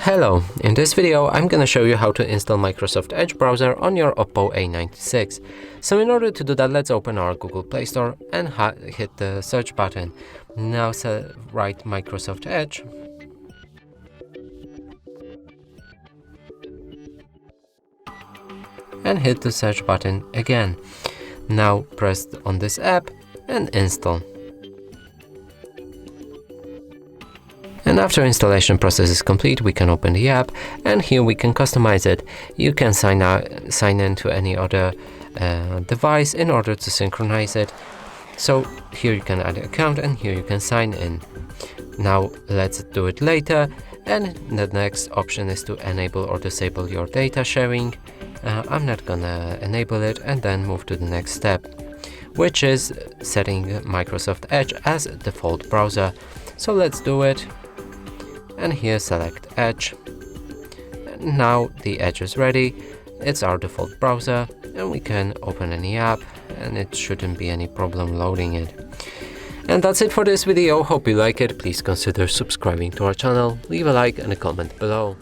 Hello, in this video I'm gonna show you how to install Microsoft Edge browser on your OPPO A96. So in order to do that, let's open our Google Play Store and hit the search button. Now write Microsoft Edge. And hit the search button again. Now press on this app and install. And after installation process is complete, we can open the app, and here we can customize it. You can sign in to any other device in order to synchronize it. So here you can add an account, and here you can sign in. Now let's do it later, and the next option is to enable or disable your data sharing. I'm not gonna enable it, and then move to the next step, which is setting Microsoft Edge as a default browser. So let's do it. And here select Edge. Now the Edge is ready. It's our default browser, and we can open any app, and it shouldn't be any problem loading it. And that's it for this video. Hope you like it. Please consider subscribing to our channel, leave a like and a comment below.